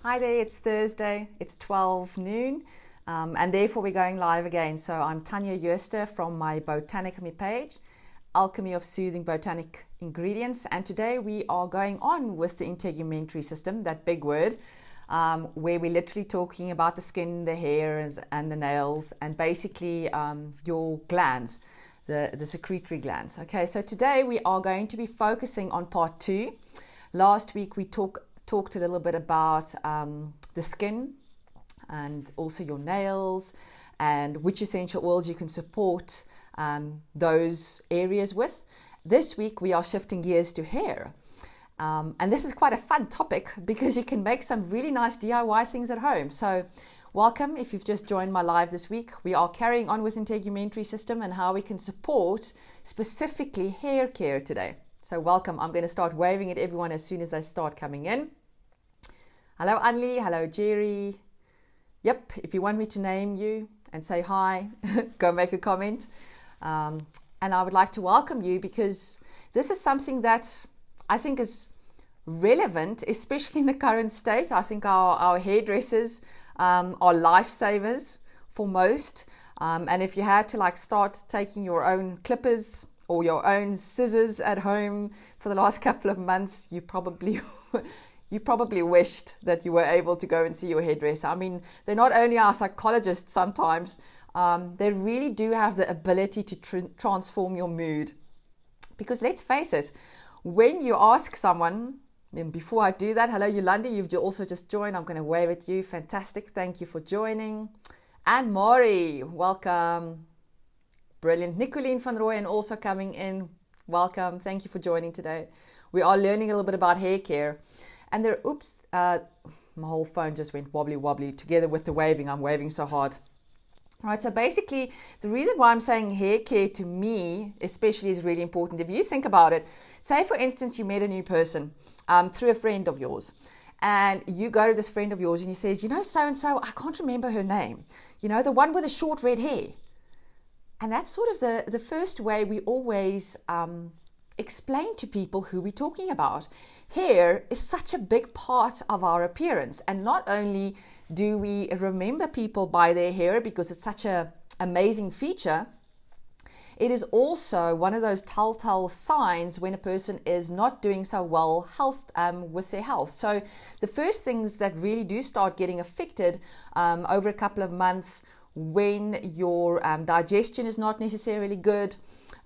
Hi there, it's Thursday, it's 12 noon, and therefore we're going live again. So I'm Tanya Jooste from my Botanically page, Alchemy of Soothing Botanic Ingredients, and today we are going on with the Integumentary System, that big word, where we're literally talking about the skin, the hair, and the nails, and basically your glands, the secretory glands. Okay, so today we are going to be focusing on part 2. Last week we talked a little bit about the skin and also your nails and which essential oils you can support those areas with. This week we are shifting gears to hair. And this is quite a fun topic because you can make some really nice DIY things at home. So welcome if you've just joined my live this week. We are carrying on with Integumentary System and how we can support specifically hair care today. So welcome. I'm going to start waving at everyone as soon as they start coming in. Hello, Anli. Hello, Jerry. Yep, if you want me to name you and say hi, go make a comment. And I would like to welcome you because this is something that I think is relevant, especially in the current state. I think our hairdressers are lifesavers for most. And if you had to start taking your own clippers or your own scissors at home for the last couple of months, you probably wished that you were able to go and see your hairdresser. I mean, they're not only our psychologists sometimes, they really do have the ability to transform your mood. Because let's face it, when you ask someone, and before I do that, hello Yolanda, you've also just joined. I'm going to wave at you. Fantastic. Thank you for joining. And Maury, welcome. Brilliant. Nicolene van Rooyen also coming in. Welcome. Thank you for joining today. We are learning a little bit about hair care. And there, my whole phone just went wobbly together with the waving. I'm waving so hard. All right, so basically, the reason why I'm saying hair care to me, especially, is really important. If you think about it, say for instance, you met a new person through a friend of yours, and you go to this friend of yours and he says, you know, so-and-so, I can't remember her name. You know, the one with the short red hair. And that's sort of the first way we always explain to people who we're talking about. Hair is such a big part of our appearance, and not only do we remember people by their hair because it's such an amazing feature, it is also one of those telltale signs when a person is not doing so well with their health. So the first things that really do start getting affected over a couple of months, when your digestion is not necessarily good,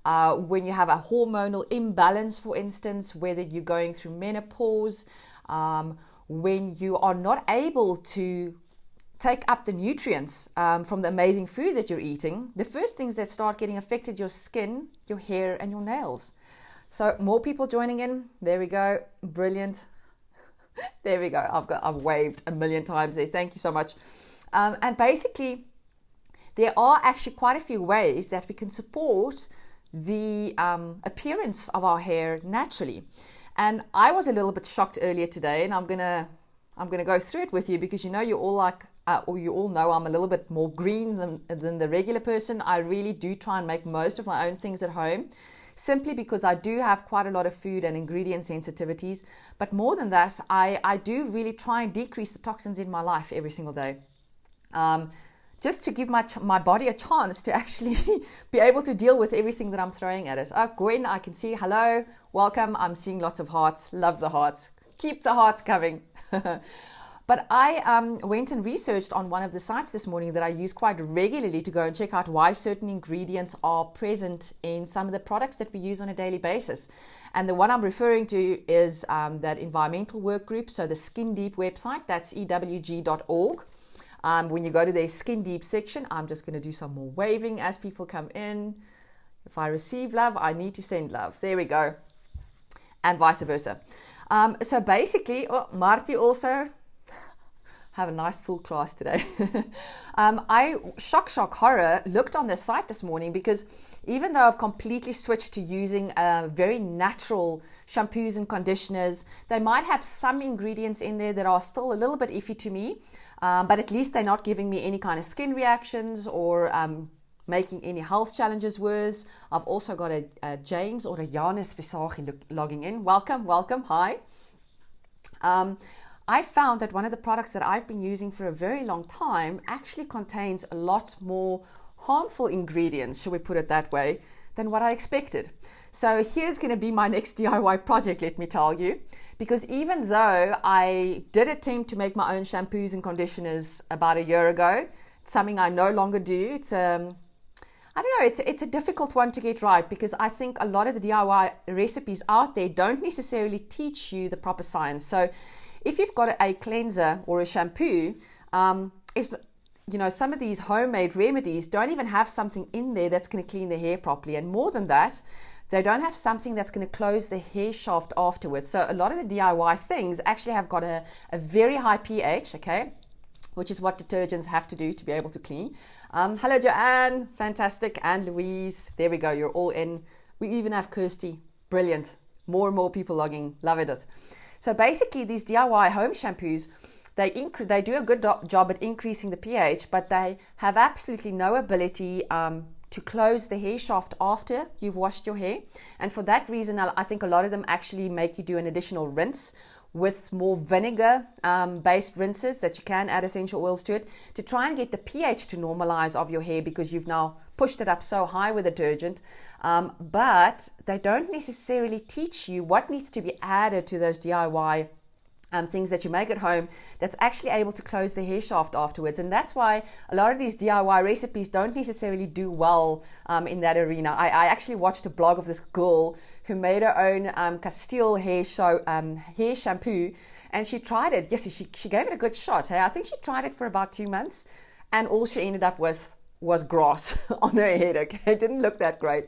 when you have a hormonal imbalance, for instance, whether you're going through menopause, when you are not able to take up the nutrients from the amazing food that you're eating, the first things that start getting affected, your skin, your hair, and your nails. So more people joining in. There we go. Brilliant. There we go. I've waved a million times there. Thank you so much. And basically, there are actually quite a few ways that we can support the appearance of our hair naturally. And I was a little bit shocked earlier today, and I'm gonna go through it with you because you all know I'm a little bit more green than the regular person. I really do try and make most of my own things at home, simply because I do have quite a lot of food and ingredient sensitivities. But more than that, I do really try and decrease the toxins in my life every single day. Just to give my body a chance to actually be able to deal with everything that I'm throwing at it. Oh, Gwen, I can see. Hello. Welcome. I'm seeing lots of hearts. Love the hearts. Keep the hearts coming. But I went and researched on one of the sites this morning that I use quite regularly to go and check out why certain ingredients are present in some of the products that we use on a daily basis. And the one I'm referring to is that environmental work group. So the Skin Deep website, that's ewg.org. When you go to their Skin Deep section, I'm just going to do some more waving as people come in. If I receive love, I need to send love. There we go. And vice versa. So basically, Marty also have a nice full class today. I, shock, horror, looked on the site this morning because even though I've completely switched to using very natural shampoos and conditioners, they might have some ingredients in there that are still a little bit iffy to me. But at least they're not giving me any kind of skin reactions or making any health challenges worse. I've also got a James or a Janus Visagie logging in. Welcome, hi. I found that one of the products that I've been using for a very long time actually contains a lot more harmful ingredients, shall we put it that way, than what I expected. So here's going to be my next DIY project, let me tell you, because even though I did attempt to make my own shampoos and conditioners about a year ago, it's something I no longer do. It's I don't know, it's a difficult one to get right, because I think a lot of the DIY recipes out there don't necessarily teach you the proper science. So if you've got a cleanser or a shampoo, some of these homemade remedies don't even have something in there that's going to clean the hair properly. And more than that, they don't have something that's going to close the hair shaft afterwards. So a lot of the DIY things actually have got a very high pH, okay, which is what detergents have to do to be able to clean. Hello, Joanne. Fantastic. And Louise. There we go. You're all in. We even have Kirsty. Brilliant. More and more people logging. Love it. So basically, these DIY home shampoos, they do a good job at increasing the pH, but they have absolutely no ability to close the hair shaft after you've washed your hair. And for that reason, I think a lot of them actually make you do an additional rinse with more vinegar based rinses that you can add essential oils to it to try and get the pH to normalize of your hair, because you've now pushed it up so high with detergent. But they don't necessarily teach you what needs to be added to those DIY things that you make at home that's actually able to close the hair shaft afterwards. And that's why a lot of these DIY recipes don't necessarily do well in that arena. I actually watched a blog of this girl who made her own Castile hair shampoo, and she tried it. Yes, she gave it a good shot. Hey, I think she tried it for about 2 months, and all she ended up with was grass on her head. Okay, it didn't look that great.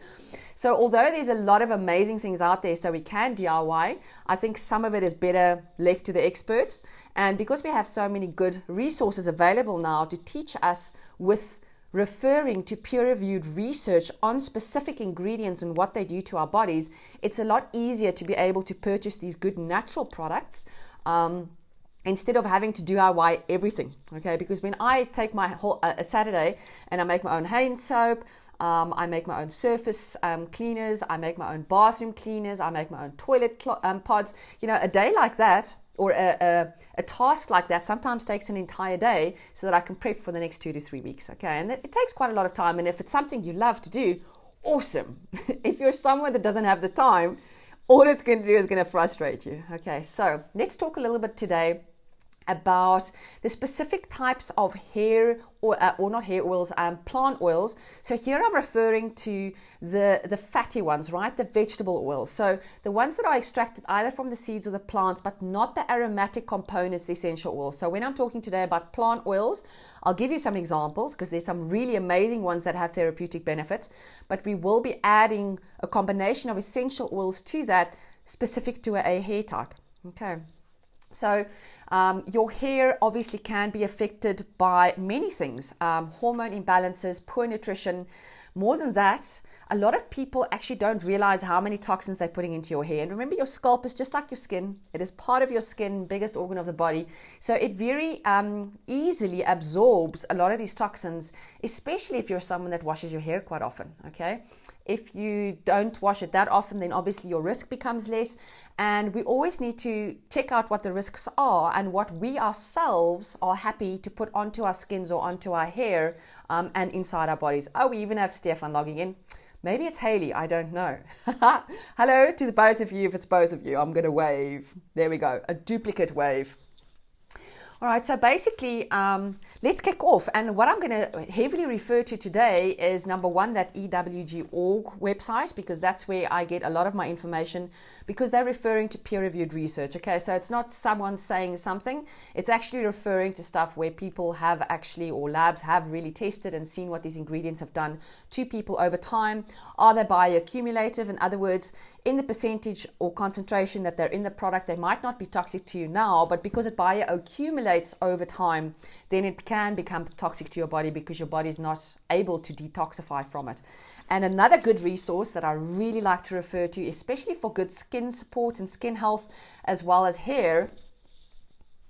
So although there's a lot of amazing things out there so we can DIY, I think some of it is better left to the experts. And because we have so many good resources available now to teach us with referring to peer-reviewed research on specific ingredients and what they do to our bodies, it's a lot easier to be able to purchase these good natural products instead of having to DIY everything. Okay, because when I take my whole Saturday and I make my own hand soap, I make my own surface cleaners, I make my own bathroom cleaners, I make my own toilet pods. A day like that, or a task like that, sometimes takes an entire day so that I can prep for the next 2 to 3 weeks. Okay, and it takes quite a lot of time. And if it's something you love to do, awesome. If you're someone that doesn't have the time, all it's going to do is going to frustrate you. Okay, so let's talk a little bit today about the specific types of hair or not hair oils, plant oils. So here I'm referring to the fatty ones, right? The vegetable oils. So the ones that are extracted either from the seeds or the plants, but not the aromatic components, the essential oils. So when I'm talking today about plant oils, I'll give you some examples because there's some really amazing ones that have therapeutic benefits, but we will be adding a combination of essential oils to that specific to a hair type. Okay. So your hair obviously can be affected by many things, hormone imbalances, poor nutrition. More than that, a lot of people actually don't realize how many toxins they're putting into your hair. And remember, your scalp is just like your skin. It is part of your skin, biggest organ of the body. So it very easily absorbs a lot of these toxins, especially if you're someone that washes your hair quite often, okay? If you don't wash it that often, then obviously your risk becomes less. And we always need to check out what the risks are and what we ourselves are happy to put onto our skins or onto our hair and inside our bodies. Oh, we even have Stefan logging in. Maybe it's Haley, I don't know. Hello to the both of you. If it's both of you, I'm going to wave. There we go, a duplicate wave. All right, so basically, let's kick off. And what I'm going to heavily refer to today is, number one, that EWG.org website, because that's where I get a lot of my information, because they're referring to peer-reviewed research. Okay, so it's not someone saying something. It's actually referring to stuff where people have actually, or labs have really tested and seen what these ingredients have done to people over time. Are they bioaccumulative? In other words, in the percentage or concentration that they're in the product, they might not be toxic to you now, but because it bioaccumulates over time, then it can become toxic to your body because your body is not able to detoxify from it. And another good resource that I really like to refer to, especially for good skin support and skin health, as well as hair,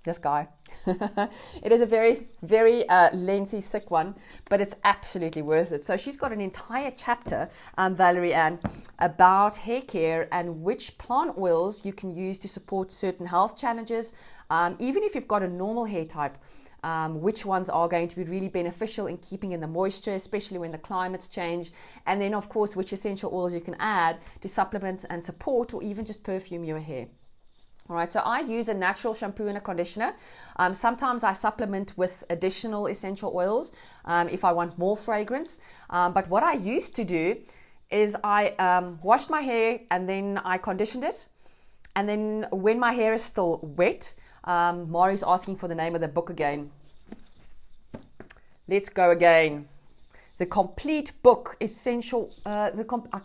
this guy. It is a very, very lengthy, thick one, but it's absolutely worth it. So she's got an entire chapter, Valerie Ann, about hair care and which plant oils you can use to support certain health challenges, even if you've got a normal hair type, which ones are going to be really beneficial in keeping in the moisture, especially when the climates change. And then, of course, which essential oils you can add to supplement and support or even just perfume your hair. All right, so I use a natural shampoo and a conditioner. Sometimes I supplement with additional essential oils if I want more fragrance. But what I used to do is I washed my hair and then I conditioned it. And then when my hair is still wet, Mari's asking for the name of the book again. Let's go again. The Complete Book Essential, I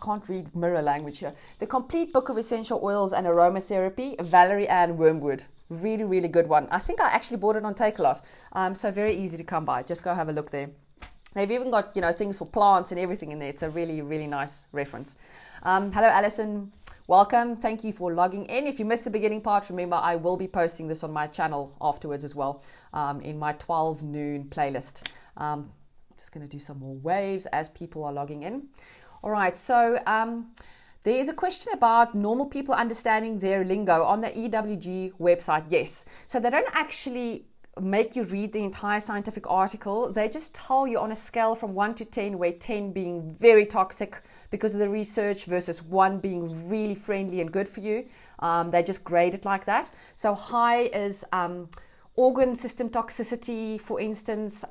can't read mirror language here. The Complete Book of Essential Oils and Aromatherapy, Valerie Ann Wormwood. Really, really good one. I think I actually bought it on Takealot. So very easy to come by. Just go have a look there. They've even got, things for plants and everything in there. It's a really, really nice reference. Hello, Alison. Welcome. Thank you for logging in. If you missed the beginning part, remember I will be posting this on my channel afterwards as well, in my 12 noon playlist. Just going to do some more waves as people are logging in. All right, so there is a question about normal people understanding their lingo on the EWG website. Yes, so they don't actually make you read the entire scientific article. They just tell you on a scale from 1 to 10, where 10 being very toxic because of the research versus 1 being really friendly and good for you. They just grade it like that. So high is organ system toxicity, for instance.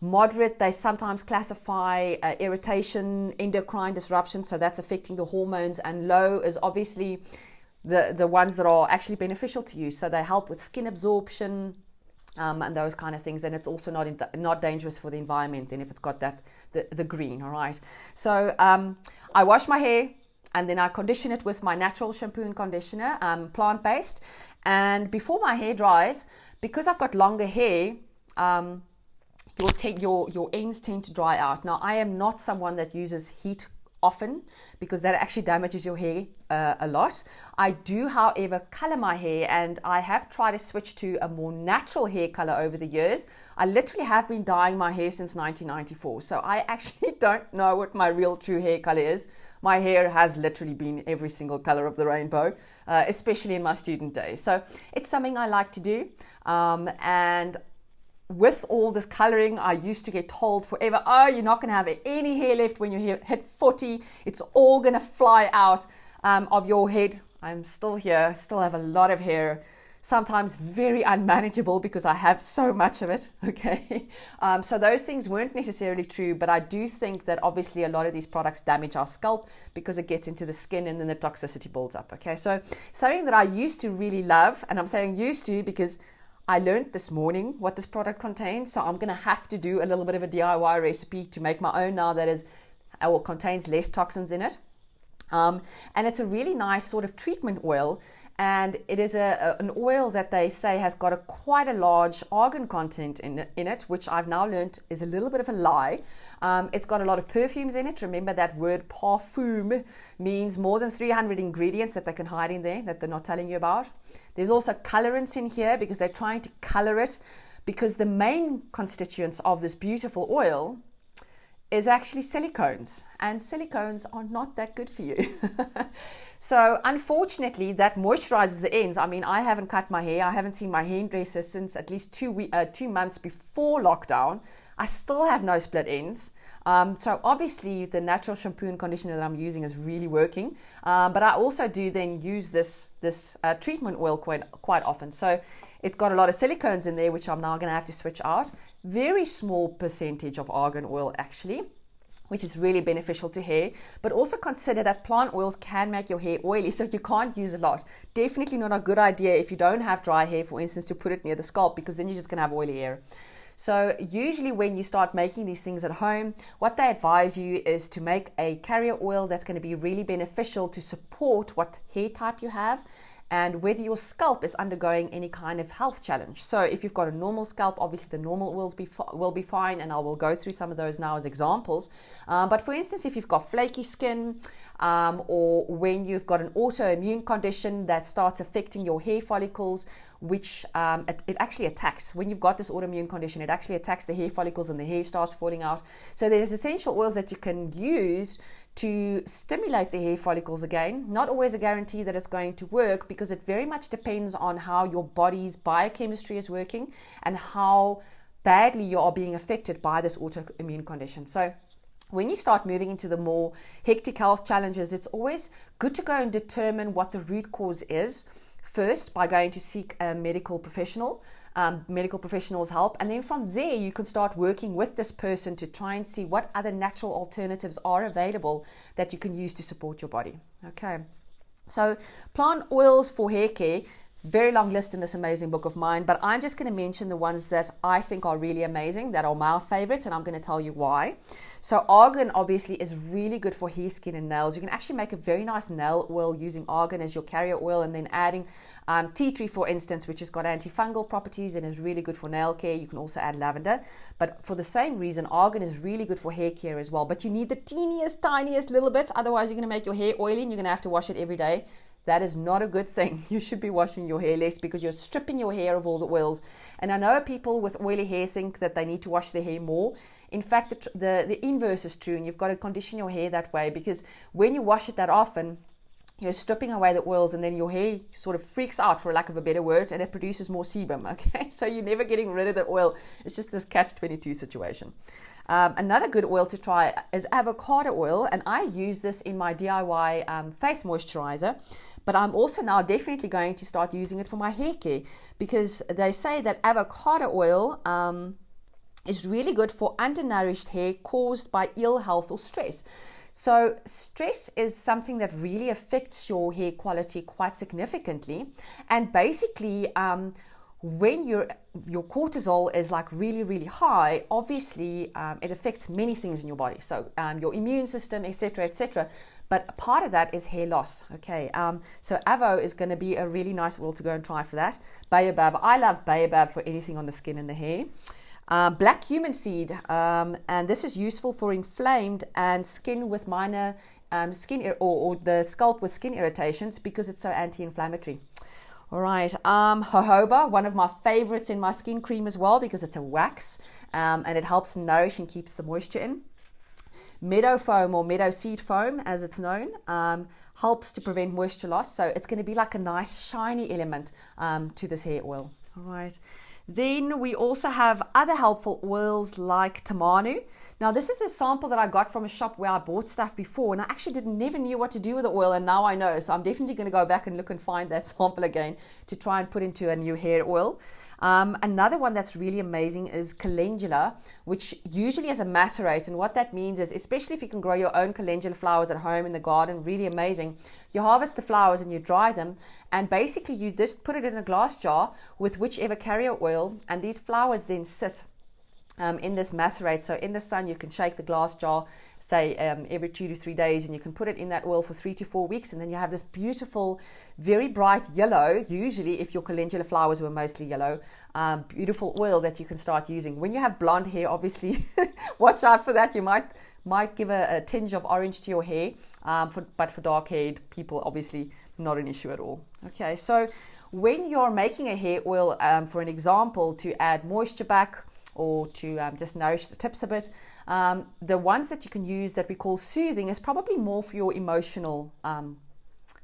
Moderate, they sometimes classify irritation, endocrine disruption, so that's affecting the hormones. And low is obviously the ones that are actually beneficial to you. So they help with skin absorption and those kind of things. And it's also not dangerous for the environment then if it's got the green, all right? So I wash my hair and then I condition it with my natural shampoo and conditioner, plant-based. And before my hair dries, because I've got longer hair, your ends tend to dry out. Now, I am not someone that uses heat often because that actually damages your hair a lot. I do, however, color my hair, and I have tried to switch to a more natural hair color over the years. I literally have been dyeing my hair since 1994, so I actually don't know what my real true hair color is. My hair has literally been every single color of the rainbow, especially in my student days. So it's something I like to do, and with all this coloring, I used to get told forever, oh, you're not going to have any hair left when you hit 40. It's all going to fly out of your head. I'm still here, still have a lot of hair, sometimes very unmanageable because I have so much of it, okay? So those things weren't necessarily true, but I do think that obviously a lot of these products damage our scalp because it gets into the skin and then the toxicity builds up, okay? So something that I used to really love, and I'm saying used to because I learned this morning what this product contains, so I'm going to have to do a little bit of a DIY recipe to make my own now that contains less toxins in it. And it's a really nice sort of treatment oil, and it is an oil that they say has got quite a large argan content in it, which I've now learned is a little bit of a lie. It's got a lot of perfumes in it. Remember that word parfum means more than 300 ingredients that they can hide in there that they're not telling you about. There's also colorants in here because they're trying to color it, because the main constituents of this beautiful oil is actually silicones, and silicones are not that good for you. So unfortunately that moisturizes the ends. I mean, I haven't cut my hair. I haven't seen my hairdresser since at least 2 months before lockdown. I still have no split ends. So obviously the natural shampoo and conditioner that I'm using is really working. But I also do then use this treatment oil quite often. So it's got a lot of silicones in there, which I'm now going to have to switch out. Very small percentage of argan oil actually, which is really beneficial to hair. But also consider that plant oils can make your hair oily, so you can't use a lot. Definitely not a good idea if you don't have dry hair, for instance, to put it near the scalp, because then you're just going to have oily hair. So usually when you start making these things at home, what they advise you is to make a carrier oil that's going to be really beneficial to support what hair type you have and whether your scalp is undergoing any kind of health challenge. So if you've got a normal scalp, obviously the normal oils will be fine, and I will go through some of those now as examples. But for instance, if you've got flaky skin, or when you've got an autoimmune condition that starts affecting your hair follicles, which it actually attacks. When you've got this autoimmune condition, it actually attacks the hair follicles and the hair starts falling out. So there's essential oils that you can use to stimulate the hair follicles again. Not always a guarantee that it's going to work, because it very much depends on how your body's biochemistry is working and how badly you are being affected by this autoimmune condition. So when you start moving into the more hectic health challenges, it's always good to go and determine what the root cause is first by going to seek a medical professional's help, and then from there you can start working with this person to try and see what other natural alternatives are available that you can use to support your body. Okay, so plant oils for hair care, very long list in this amazing book of mine, but I'm just going to mention the ones that I think are really amazing, that are my favorites, and I'm going to tell you why. So argan obviously is really good for hair, skin and nails. You can actually make a very nice nail oil using argan as your carrier oil, and then adding tea tree, for instance, which has got antifungal properties and is really good for nail care. You can also add lavender, but for the same reason, argan is really good for hair care as well. But you need the teeniest, tiniest little bit, otherwise you're going to make your hair oily and you're going to have to wash it every day. That is not a good thing. You should be washing your hair less, because you're stripping your hair of all the oils. And I know people with oily hair think that they need to wash their hair more. In fact, the inverse is true, and you've got to condition your hair that way, because when you wash it that often, you're stripping away the oils, and then your hair sort of freaks out, for lack of a better word, and it produces more sebum. Okay, so you're never getting rid of the oil. It's just this catch-22 situation. Another good oil to try is avocado oil, and I use this in my DIY face moisturizer. But I'm also now definitely going to start using it for my hair care, because they say that avocado oil is really good for undernourished hair caused by ill health or stress. So stress is something that really affects your hair quality quite significantly. And basically, when your cortisol is like really, really high, obviously it affects many things in your body. So your immune system, etc., etc. But part of that is hair loss. Okay, so Avo is going to be a really nice oil to go and try for that. Baobab, I love Baobab for anything on the skin and the hair. Black cumin seed, and this is useful for inflamed and skin with minor or the scalp with skin irritations, because it's so anti-inflammatory. All right, jojoba, one of my favorites in my skin cream as well, because it's a wax, and it helps nourish and keeps the moisture in. Meadow foam, or meadow seed foam as it's known, helps to prevent moisture loss. So it's going to be like a nice shiny element to this hair oil. All right. Then we also have other helpful oils like tamanu. Now this is a sample that I got from a shop where I bought stuff before, and I actually never knew what to do with the oil, and now I know. So I'm definitely going to go back and look and find that sample again to try and put into a new hair oil. Another one that's really amazing is calendula, which usually is a macerate, and what that means is, especially if you can grow your own calendula flowers at home in the garden, really amazing. You harvest the flowers and you dry them, and basically you just put it in a glass jar with whichever carrier oil, and these flowers then sit in this macerate. So in the sun, you can shake the glass jar, say every 2 to 3 days, and you can put it in that oil for 3 to 4 weeks, and then you have this beautiful, very bright yellow, usually if your calendula flowers were mostly yellow, beautiful oil that you can start using. When you have blonde hair, obviously watch out for that. You might give a tinge of orange to your hair, but for dark haired people, obviously not an issue at all. Okay, so when you're making a hair oil, for an example, to add moisture back, or to just nourish the tips a bit, the ones that you can use that we call soothing is probably more for your emotional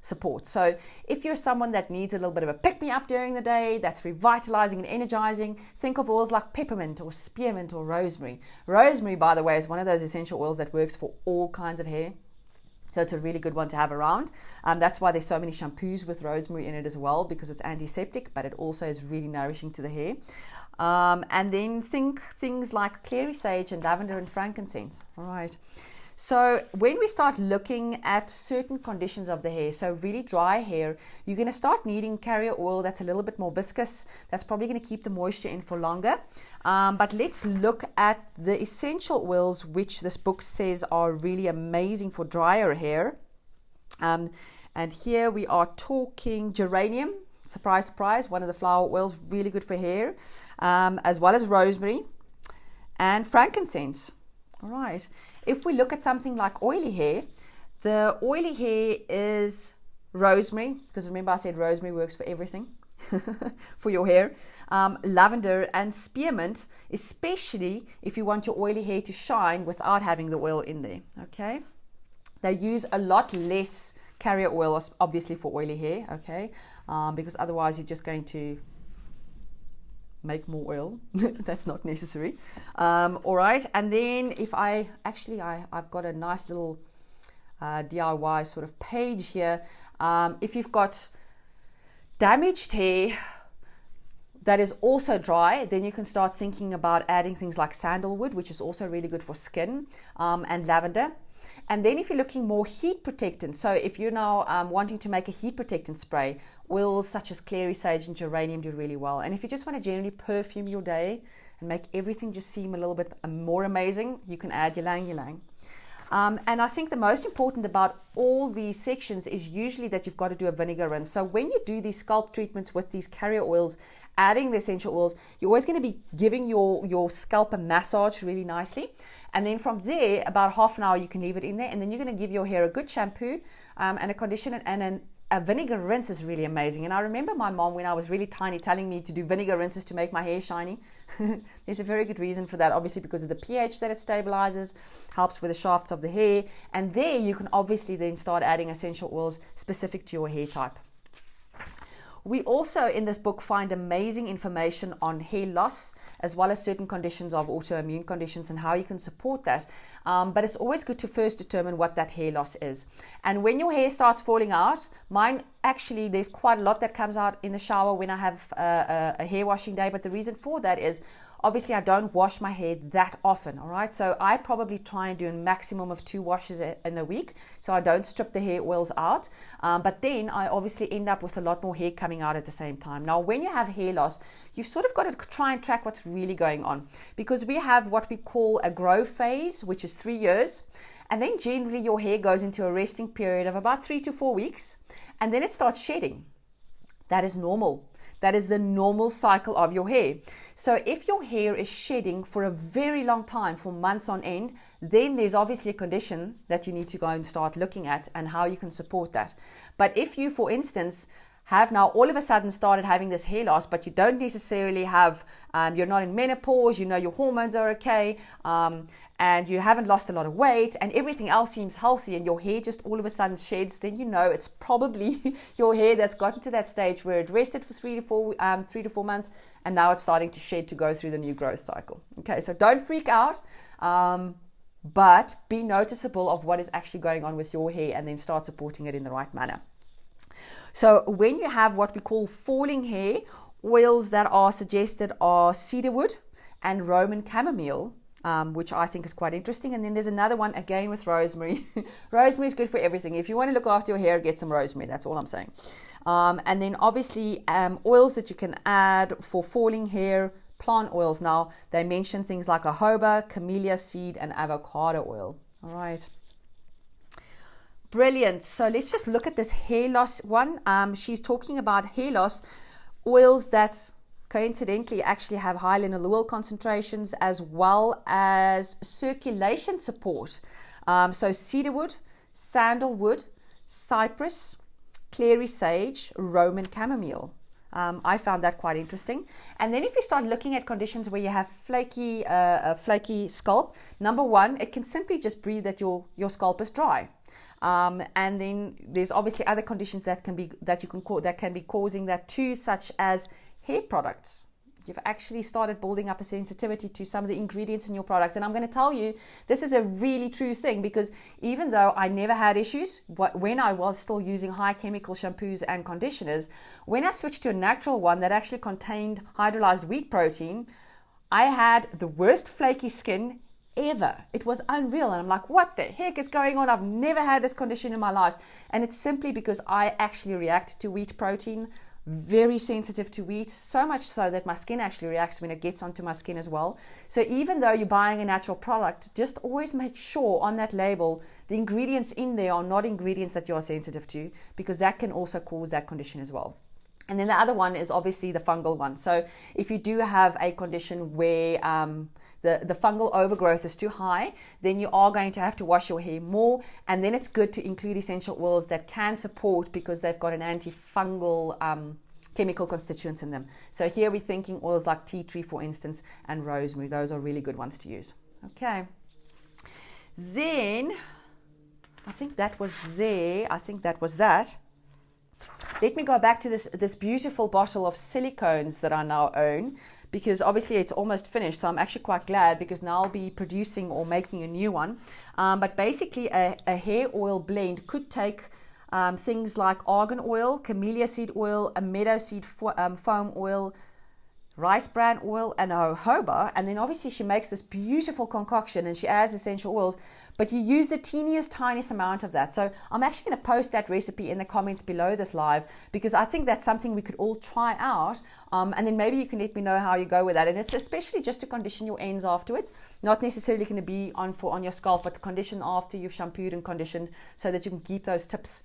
support. So if you're someone that needs a little bit of a pick-me-up during the day, that's revitalizing and energizing, think of oils like peppermint or spearmint or rosemary. Rosemary, by the way, is one of those essential oils that works for all kinds of hair. So it's a really good one to have around. That's why there's so many shampoos with rosemary in it as well, because it's antiseptic, but it also is really nourishing to the hair. And then think things like clary sage and lavender and frankincense. All right. So when we start looking at certain conditions of the hair, so really dry hair, you're going to start needing carrier oil that's a little bit more viscous. That's probably going to keep the moisture in for longer. But let's look at the essential oils, which this book says are really amazing for drier hair. And here we are talking geranium. Surprise, surprise, one of the flower oils, really good for hair, as well as rosemary and frankincense. All right. If we look at something like oily hair, the oily hair is rosemary, because remember I said rosemary works for everything for your hair. Lavender and spearmint, especially if you want your oily hair to shine without having the oil in there. Okay. They use a lot less carrier oil, obviously, for oily hair, okay, because otherwise you're just going to make more oil. That's not necessary. All right, and then if I've got a nice little DIY sort of page here. If you've got damaged hair that is also dry, then you can start thinking about adding things like sandalwood, which is also really good for skin, and lavender. And then if you're looking more heat protectant, so if you're now wanting to make a heat protectant spray, oils such as clary sage and geranium do really well. And if you just want to generally perfume your day and make everything just seem a little bit more amazing, you can add ylang ylang. And I think the most important about all these sections is usually that you've got to do a vinegar rinse. So when you do these scalp treatments with these carrier oils, adding the essential oils, you're always going to be giving your scalp a massage really nicely. And then from there, about half an hour, you can leave it in there. And then you're going to give your hair a good shampoo and a conditioner, and a vinegar rinse is really amazing. And I remember my mom, when I was really tiny, telling me to do vinegar rinses to make my hair shiny. There's a very good reason for that, obviously because of the pH that it stabilizes, helps with the shafts of the hair. And there you can obviously then start adding essential oils specific to your hair type. We also in this book find amazing information on hair loss, as well as certain conditions of autoimmune conditions and how you can support that. But it's always good to first determine what that hair loss is. And when your hair starts falling out, mine actually, there's quite a lot that comes out in the shower when I have a hair washing day. But the reason for that is, obviously, I don't wash my hair that often, all right? So I probably try and do a maximum of 2 washes in a week, so I don't strip the hair oils out. But then I obviously end up with a lot more hair coming out at the same time. Now, when you have hair loss, you've sort of got to try and track what's really going on, because we have what we call a grow phase, which is 3 years. And then generally your hair goes into a resting period of about 3 to 4 weeks, and then it starts shedding. That is normal. That is the normal cycle of your hair. So if your hair is shedding for a very long time, for months on end, then there's obviously a condition that you need to go and start looking at and how you can support that. But if you, for instance, have now all of a sudden started having this hair loss, but you don't necessarily have, you're not in menopause, you know your hormones are okay, and you haven't lost a lot of weight, and everything else seems healthy, and your hair just all of a sudden sheds, then you know it's probably your hair that's gotten to that stage where it rested for 3 to 4 months, and now it's starting to shed to go through the new growth cycle. Okay, so don't freak out, but be noticeable of what is actually going on with your hair, and then start supporting it in the right manner. So when you have what we call falling hair, oils that are suggested are cedarwood and Roman chamomile, which I think is quite interesting. And then there's another one again with rosemary. Rosemary is good for everything. If you want to look after your hair, get some rosemary. That's all I'm saying. And then obviously oils that you can add for falling hair, plant oils. Now they mention things like jojoba, camellia seed, and avocado oil. All right. Brilliant. So let's just look at this hair loss one. She's talking about hair loss oils that coincidentally actually have high linalool concentrations, as well as circulation support. So cedarwood, sandalwood, cypress, clary sage, Roman chamomile. I found that quite interesting. And then if you start looking at conditions where you have flaky scalp, number one, it can simply just be that your scalp is dry. And then there's obviously other conditions that can be causing that too, such as hair products. You've actually started building up a sensitivity to some of the ingredients in your products. And I'm going to tell you, this is a really true thing, because even though I never had issues when I was still using high chemical shampoos and conditioners, when I switched to a natural one that actually contained hydrolyzed wheat protein, I had the worst flaky skin ever. It was unreal, and I'm like, what the heck is going on? I've never had this condition in my life. And it's simply because I actually react to wheat protein, very sensitive to wheat, so much so that my skin actually reacts when it gets onto my skin as well. So even though you're buying a natural product, just always make sure on that label the ingredients in there are not ingredients that you are sensitive to, because that can also cause that condition as well. And then the other one is obviously the fungal one. So if you do have a condition where the fungal overgrowth is too high, then you are going to have to wash your hair more. And then it's good to include essential oils that can support, because they've got an antifungal chemical constituents in them. So here we're thinking oils like tea tree, for instance, and rosemary. Those are really good ones to use. Okay. Then I think that was there. I think that was that. Let me go back to this beautiful bottle of silicones that I now own, because obviously it's almost finished, so I'm actually quite glad, because now I'll be producing or making a new one. But basically a hair oil blend could take things like argan oil, camellia seed oil, a meadow seed foam oil, rice bran oil, and jojoba, and then obviously she makes this beautiful concoction and she adds essential oils, but you use the teeniest tiniest amount of that. So I'm actually going to post that recipe in the comments below this live, because I think that's something we could all try out, and then maybe you can let me know how you go with that. And it's especially just to condition your ends afterwards, not necessarily going to be on your scalp, but to condition after you've shampooed and conditioned, so that you can keep those tips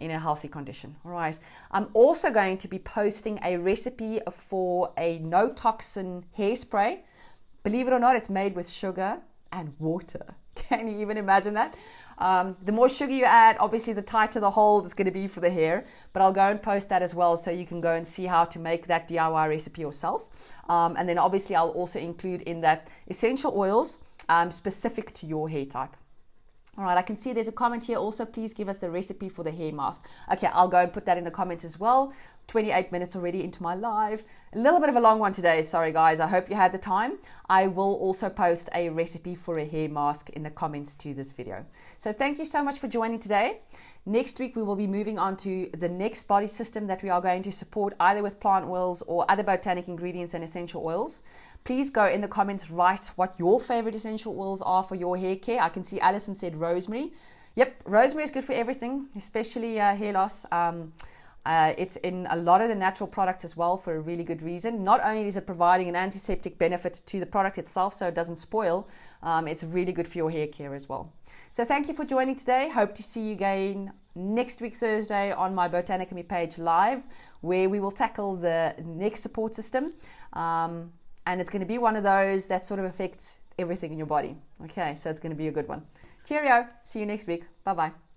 in a healthy condition. All right. I'm also going to be posting a recipe for a no toxin hairspray. Believe it or not, it's made with sugar and water. Can you even imagine that? The more sugar you add, obviously the tighter the hold is going to be for the hair, but I'll go and post that as well, so you can go and see how to make that DIY recipe yourself. And then obviously I'll also include in that essential oils specific to your hair type. All right, I can see there's a comment here also. Please give us the recipe for the hair mask. Okay, I'll go and put that in the comments as well. 28 minutes already into my live. A little bit of a long one today. Sorry, guys. I hope you had the time. I will also post a recipe for a hair mask in the comments to this video. So thank you so much for joining today. Next week, we will be moving on to the next body system that we are going to support, either with plant oils or other botanic ingredients and essential oils. Please go in the comments, write what your favorite essential oils are for your hair care. I can see Alison said rosemary. Yep, rosemary is good for everything, especially hair loss. It's in a lot of the natural products as well for a really good reason. Not only is it providing an antiseptic benefit to the product itself so it doesn't spoil, it's really good for your hair care as well. So thank you for joining today. Hope to see you again next week Thursday on my Botanically page live, where we will tackle the next support system. And it's going to be one of those that sort of affects everything in your body. Okay, so it's going to be a good one. Cheerio. See you next week. Bye-bye.